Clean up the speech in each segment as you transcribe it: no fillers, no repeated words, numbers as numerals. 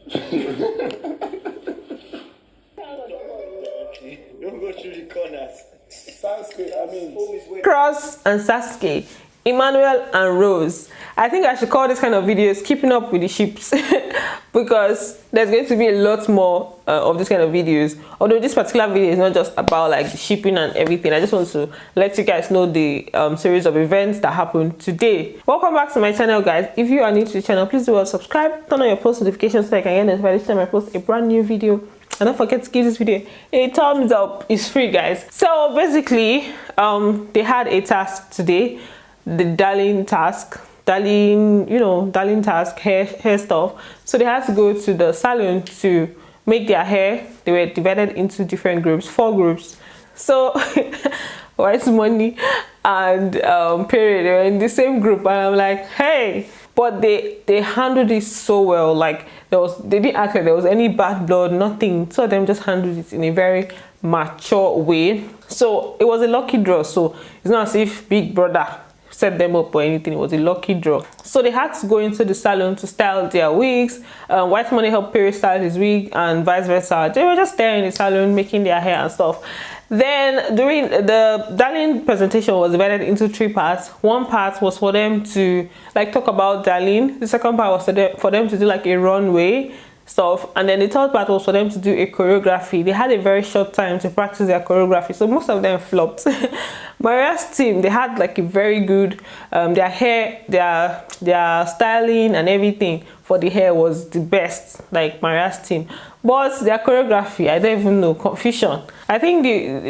Don't go through the corners. Saskay, I mean, KlS and Saskay, Emmanuel and Rose. I think I should call this kind of videos keeping up with the ships because there's going to be a lot more of this kind of videos. Although this particular video is not just about like the shipping and everything. I just want to let you guys know the series of events that happened today. Welcome back to my channel, guys. If you are new to the channel, please do subscribe, turn on your post notifications so I can get notified each time I post a brand new video. And don't forget to give this video a thumbs up. It's free, guys. So basically they had a task today, the darling task, darling task, hair stuff. So they had to go to the salon to make their hair. They were divided into different groups, 4 groups. So White Money and Period, they were in the same group, and I'm like, hey. But they handled it so well. Like they didn't act like there was any bad blood, nothing. So them just handled it in a very mature way. So it was a lucky draw. So it's not as if Big Brother set them up or anything. It was a lucky draw. So they had to go into the salon to style their wigs. White Money helped Period style his wig and vice versa. They were just there in the salon making their hair and stuff. Then during the darling presentation was divided into 3 parts. One part was for them to like talk about darling. The second part was for them to do like a runway stuff, and then the third part was for them to do a choreography. They had a very short time to practice their choreography, so most of them flopped. Maria's team, they had like a very good their hair, their styling and everything for the hair was the best, like Maria's team. But their choreography, I don't even know, confusion. I think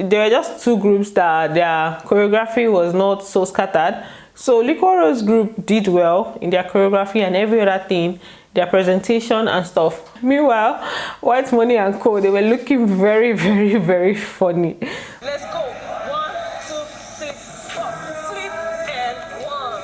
there were just 2 groups that their choreography was not so scattered. So Liquorose group did well in their choreography and every other thing, their presentation and stuff. Meanwhile, White Money and Co, they were looking very, very, very funny. Let's go. 1, 2, 3, 4. Sweep and 1,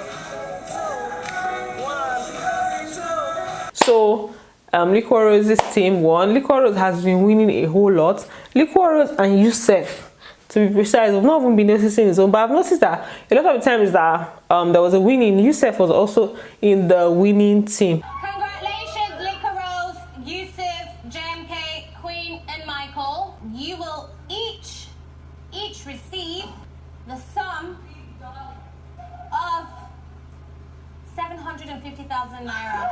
2, 1, 2. So Liquorose's team won. Liquorose has been winning a whole lot. Liquorose and Yusuf, to be precise, I've not even been noticing his own, but I've noticed that a lot of the times that there was a winning. Yusuf was also in the winning team. Congratulations, Liquorose, Yusuf, JMK, Queen, and Michael. You will each receive the sum of 750,000 naira.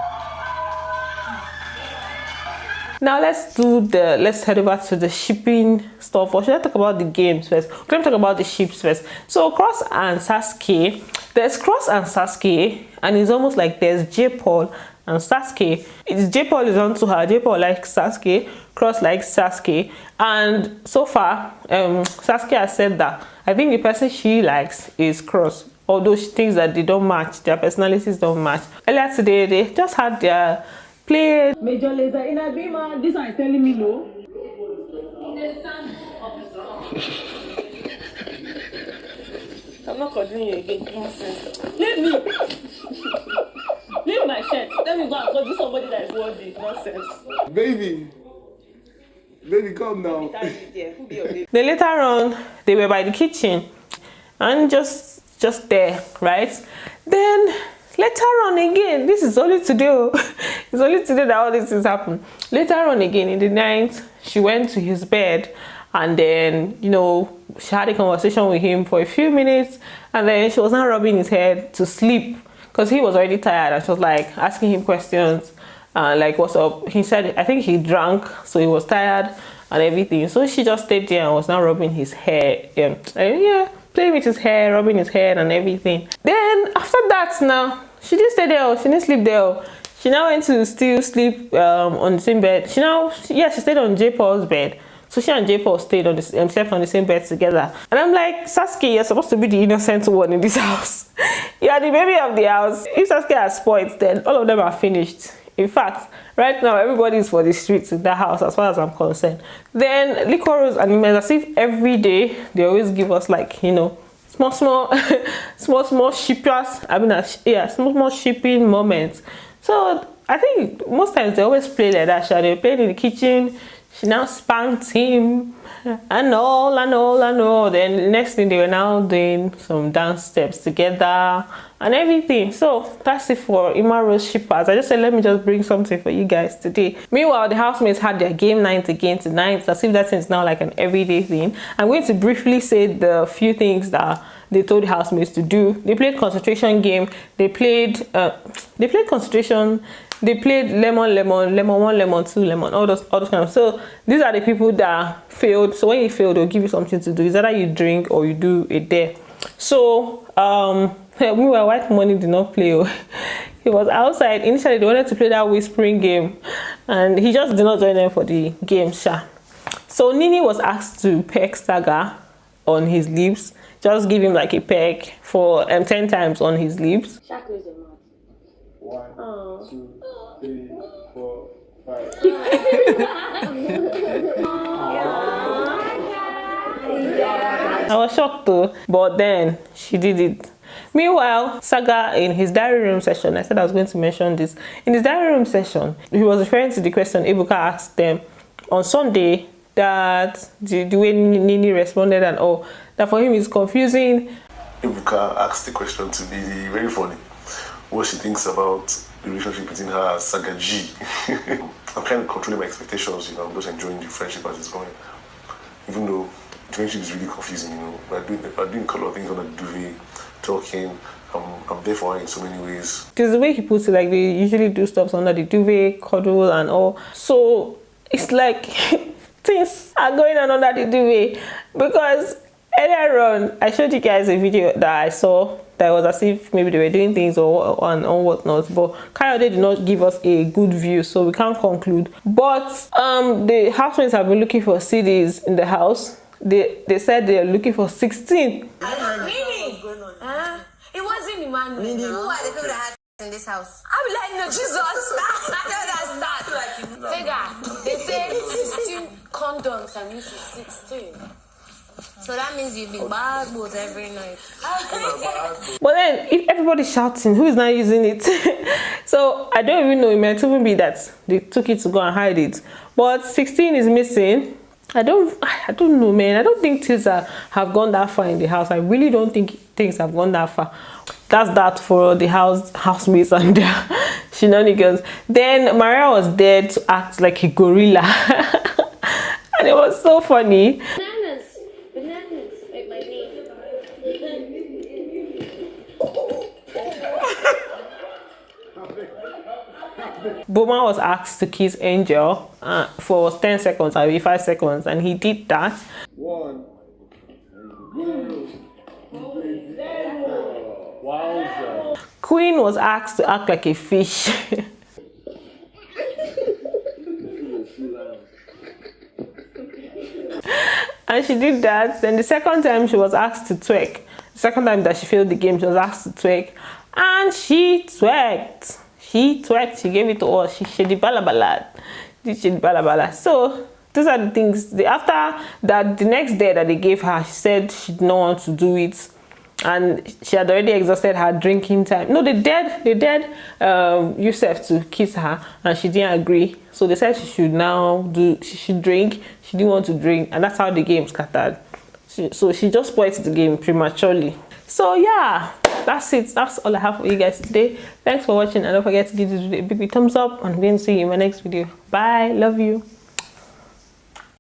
Now let's head over to the shipping stuff. Or should I talk about the games first? We're going to talk about the ships first. So KlS and Saskay, there's KlS and Saskay, and it's almost like there's J-Paul and Saskay. J-Paul is onto her. J-Paul likes Saskay, KlS likes Saskay, and so far Saskay has said that I think the person she likes is KlS, although she thinks that they don't match, their personalities don't match. Earlier today they just had their play. Major laser in Abima, this one is telling me no. I'm not calling you again. Nonsense. Leave me. Leave my shirt. Let me go and call somebody that is worthy. Nonsense. Baby, come now. Then later on, they were by the kitchen and just there, right? Then later on again, this is only today. It's only today that all this has happened. Later on again in the night, she went to his bed, and then she had a conversation with him for a few minutes, and then she was now rubbing his head to sleep because he was already tired, and she was like asking him questions, like what's up. He said I think he drank, so he was tired and everything. So she just stayed there and was now rubbing his hair, playing with his hair, rubbing his head and everything. Then after that, now she didn't stay there, she didn't sleep there. She now went to still sleep on the same bed. She stayed on J-Paul's bed. So she and J-Paul stayed on slept on the same bed together. And I'm like, Saskay, you're supposed to be the innocent one in this house. You are the baby of the house. If Saskay has spoiled, then all of them are finished. In fact, right now everybody is for the streets in that house as far as I'm concerned. Then Liquorose and Emma's, as if every day they always give us like small shippers. Small shipping moments. So I think most times they always play like that. They played in the kitchen. She now spanked him and all. Then the next thing, they were now doing some dance steps together and everything. So that's it for EMMAROSE shippers. I just said let me just bring something for you guys today. Meanwhile, the housemates had their game night again tonight, as if that is now like an everyday thing. I'm going to briefly say the few things that they told the housemates to do. They played concentration game, they played concentration, they played lemon, lemon, lemon 1, lemon 2, lemon, all those kind of. So these are the people that failed. So when you fail, they'll give you something to do. It's either you drink or you do a dare. So meanwhile, White Money did not play. He was outside. Initially they wanted to play that whispering game, and he just did not join them for the game. So Nini was asked to peck Saga on his lips. Just give him like a peck for 10 times on his lips. Sha close your mouth. 1, 2, 3, 4, 5. I was shocked though, but then she did it. Meanwhile, Saga in his diary room session, I said I was going to mention this. In his diary room session, he was referring to the question Ebuka asked them on Sunday, that the way Nini responded and all, that for him is confusing. Ebuka asked the question to be very funny. What she thinks about the relationship between her and Saga G. I'm kind of controlling my expectations, you know. I'm just enjoying the friendship as it's going. Even though the friendship is really confusing, you know. We're doing a lot of things on the duvet, talking. I'm there for her in so many ways. There's the way he puts it, like they usually do stuff under the duvet, cuddle and all. So it's like things are going on under the duvet, because earlier on I showed you guys a video that I saw that was as if maybe they were doing things or whatnot, but KlS did not give us a good view, so we can't conclude. But the housemates have been looking for CDs in the house. They said they are looking for 16. Nini! It wasn't Emmanuel. Nini. Who are the people that had in this house? I be like, no, Jesus. I don't understand. They said 16 condoms and this is 16. So that means you've been bad boys every night. But then if everybody's shouting, who is not using it? So I don't even know, it might even be that they took it to go and hide it. But 16 is missing. I don't know, man. I don't think things have gone that far in the house. I really don't think things have gone that far. That's that for the housemates and their shenanigans. Then Maria was there to act like a gorilla. And it was so funny. Bananas, like my name. Boma was asked to kiss Angel for 10 seconds, or maybe 5 seconds, and he did that. 1. Wowza. Queen was asked to act like a fish. And she did that. Then the second time she was asked to twerk. The second time that she failed the game, she was asked to twerk. And she twerked. She twerked. She gave it to us. She did balabala. She did balabala. So those are the things. After that, the next day that they gave her, she said she did not want to do it. And she had already exhausted her drinking time. No, they dared Yusuf to kiss her, and she didn't agree. So they said she should drink. She didn't want to drink, and that's how the game scattered. So she just spoiled the game prematurely. So yeah, that's it. That's all I have for you guys today. Thanks for watching, and don't forget to give this video a big thumbs up, and I'm going to see you in my next video. Bye. Love you.